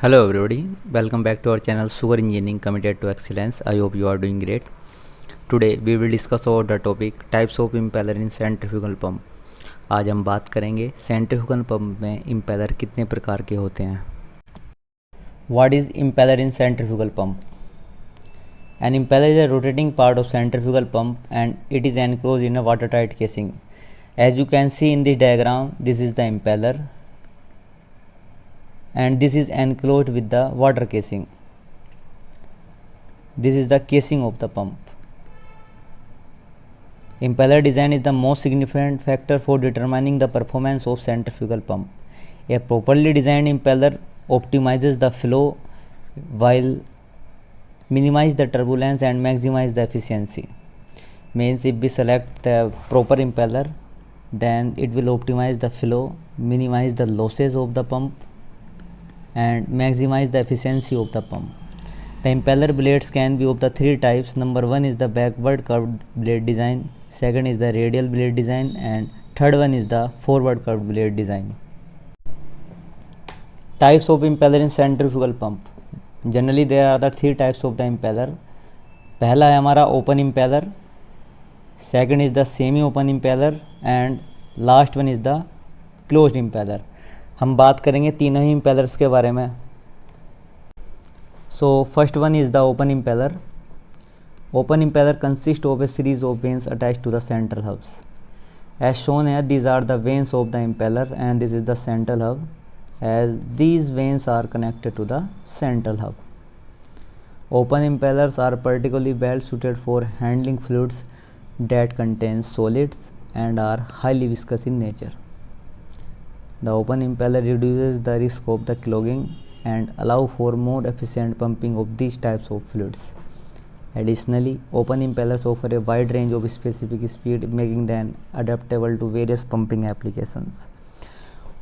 Hello everybody, welcome back to our channel Sugar Engineering Committed to Excellence. I hope you are doing great. Today we will discuss about the topic types of impeller in centrifugal pump. आज हम बात करेंगे centrifugal pump में impeller कितने प्रकार के होते हैं. What is impeller in centrifugal pump? An impeller is a rotating part of centrifugal pump and it is enclosed in a watertight casing. As you can see in this diagram, this is the impeller and this is enclosed with the water casing. This is the casing of the pump. Impeller design is the most significant factor for determining the performance of centrifugal pump. A properly designed impeller optimizes the flow while minimize the turbulence and maximize the efficiency. Means if we select the proper impeller, then it will optimize the flow, minimize the losses of the pump and maximize the efficiency of the pump. The impeller blades can be of the three types. Number one is the backward curved blade design, second is the radial blade design, and third one is the forward curved blade design. Types of impeller in centrifugal pump. Generally there are the three types of the impeller. पहला है हमारा open impeller, second is the semi open impeller and last one is the closed impeller. हम बात करेंगे तीनों ही impellers के बारे में. So first one is the open impeller. Open impeller consist of a series of vanes attach to the central hubs. As shown है, these are the vanes of the impeller and this is the central hub, as these vanes are connected to the central hub. Open impellers are particularly well suited for handling fluids that contain solids and are highly viscous in nature. The open impeller reduces the risk of the clogging and allow for more efficient pumping of these types of fluids. Additionally, open impellers offer a wide range of specific speed, making them adaptable to various pumping applications.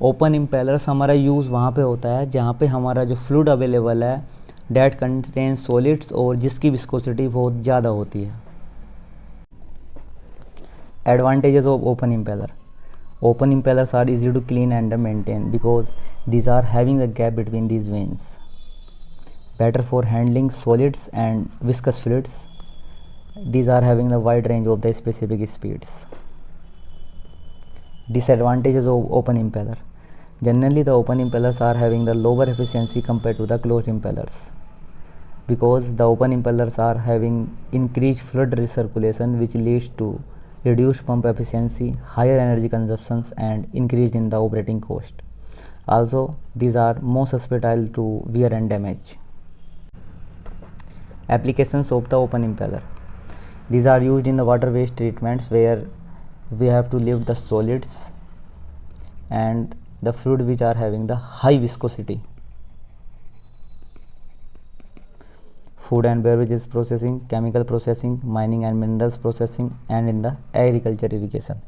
Open impellers हमारा use वहाँ पे होता है जहाँ पे हमारा जो fluid available है डैट कंटेन सॉलिड्स और जिसकी विस्कोसिटी बहुत ज़्यादा होती है. Advantages of open impeller. Open impellers are easy to clean and maintain because these are having a gap between these veins. Better for handling solids and viscous fluids. These are having a wide range of the specific speeds. Disadvantages of open impeller. Generally the open impellers are having the lower efficiency compared to the closed impellers because the open impellers are having increased fluid recirculation which leads to reduced pump efficiency, higher energy consumptions and increase in the operating cost. Also, these are more susceptible to wear and damage. Applications of the open impeller. These are used in the water waste treatments where we have to lift the solids and the fluid which are having the high viscosity. Food and beverages processing, chemical processing, mining and minerals processing and in the agriculture irrigation.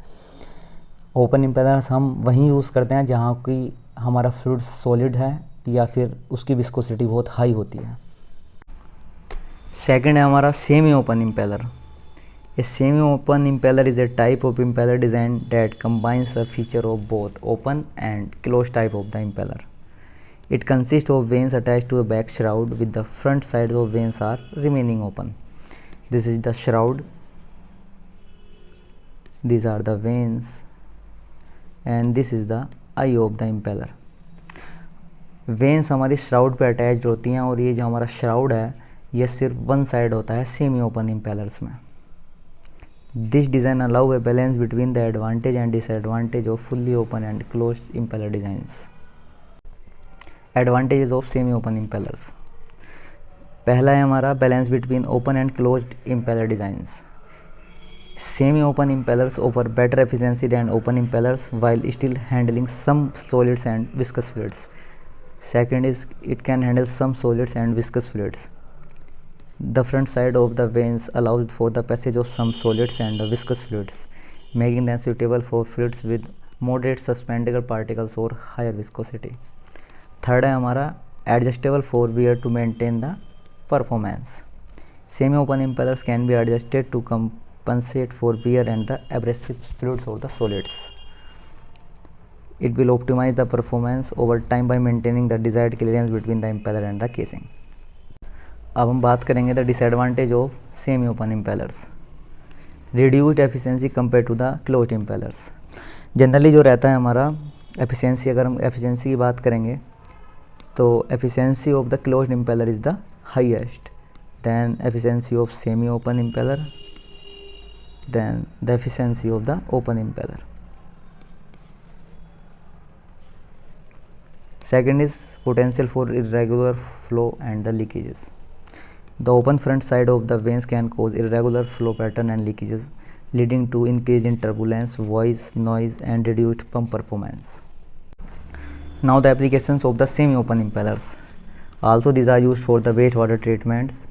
Open impellers हम वहीं use करते हैं जहाँ की हमारा fluid solid है या फिर उसकी विस्कोसिटी बहुत हाई होती है. सेकंड है हमारा semi open impeller. A semi open impeller is a type of impeller design that combines the feature of both open and close type of the impeller. It consists of vanes attached to a back shroud with the front sides of vanes are remaining open. This is the shroud. These are the vanes and this is the eye of the impeller. Vanes हमारी shroud पे attached होती हैं और ये जो हमारा shroud है ये सिर्फ one side होता है semi open impellers में. This design allow a balance between the advantage and disadvantage of fully open and closed impeller designs. Advantages of semi open impellers. पहला है हमारा balance between open and closed impeller designs. Semi open impellers offer better efficiency than open impellers while still handling some solids and viscous fluids. Second is it can handle some solids and viscous fluids. The front side of the vanes allows for the passage of some solids and viscous fluids, making them suitable for fluids with moderate suspendable particles or higher viscosity. Third है हमारा adjustable for wear to maintain the performance. Semi open impellers can be adjusted to compensate for wear and the abrasive fluids और the solids. It will optimize the performance over time by maintaining the desired clearance between the impeller and the casing. अब हम बात करेंगे the disadvantage of semi open impellers. Reduced efficiency compare to the closed impellers. Generally जो रहता है हमारा efficiency, अगर हम एफिशिएंसी की बात करेंगे तो efficiency of the closed impeller is the highest, then efficiency of semi open impeller, then the efficiency of the open impeller. Second is potential for irregular flow and the leakages. The open front side of the vanes can cause irregular flow pattern and leakages, leading to increase in turbulence, voice, noise, and reduced pump performance. Now the applications of the semi-open impellers. Also, these are used for the wastewater treatments.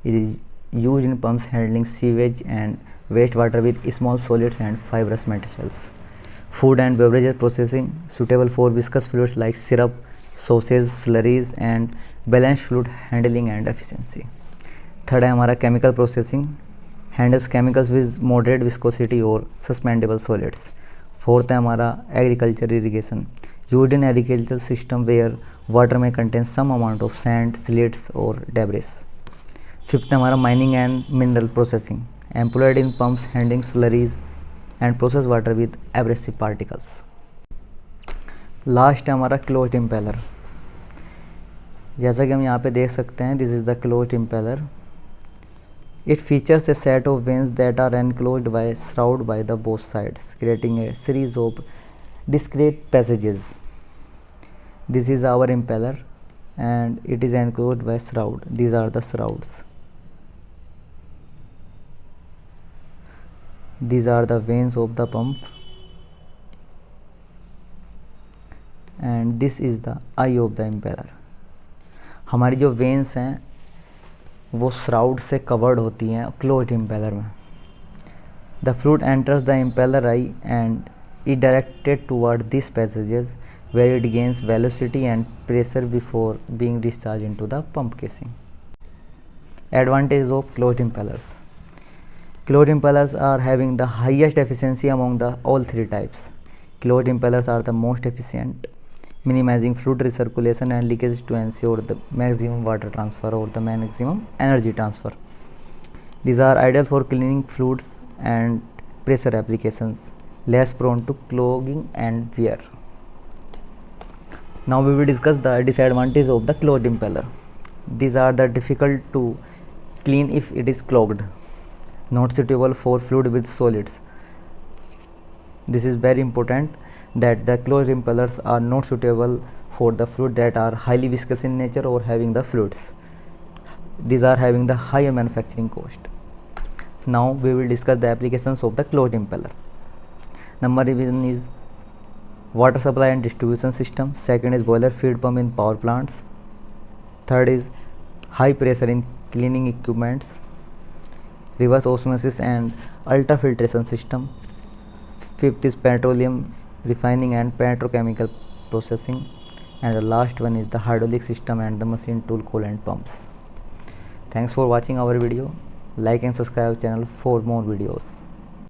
It is used in pumps handling sewage and wastewater with small solids and fibrous materials. Food and beverages processing, suitable for viscous fluids like syrup, sauces, slurries, and balanced fluid handling and efficiency. Third है हमारा chemical processing, handles chemicals with moderate viscosity or suspendable solids. Fourth है हमारा agriculture irrigation, used in agricultural system where water may contain some amount of sand, silids or debris. Fifth है हमारा mining and mineral processing, employed in pumps handling slurries and process water with abrasive particles. Last है हमारा closed impeller. जैसा कि हम यहाँ पे देख सकते हैं, this is the closed impeller. It features a set of vanes that are enclosed by shroud by the both sides, creating a series of discrete passages. This is our impeller and it is enclosed by shroud. These are the shrouds. These are the vanes of the pump and this is the eye of the impeller. हमारी जो veins हैं वो shroud से covered होती हैं closed impeller में. The fluid enters the impeller I and is directed toward these passages where it gains velocity and pressure before being discharged into the pump casing. Advantages of closed impellers. Closed impellers are having the highest efficiency among the all three types. Closed impellers are the most efficient, minimizing fluid recirculation and leakage to ensure the maximum water transfer or the maximum energy transfer. These are ideal for cleaning fluids and pressure applications, less prone to clogging and wear. Now we will discuss the disadvantages of the closed impeller. These are the difficult to clean if it is clogged, not suitable for fluid with solids. This is very important that the closed impellers are not suitable for the fluid that are highly viscous in nature or having the fluids. These are having the higher manufacturing cost. Now we will discuss the applications of the closed impeller. Number one is water supply and distribution system. Second is boiler feed pump in power plants. Third is high pressure in cleaning equipments, reverse osmosis and ultrafiltration system. Fifth is petroleum refining and petrochemical processing, and the last one is the hydraulic system and the machine tool coolant pumps. Thanks for watching our video. Like and subscribe channel for more videos.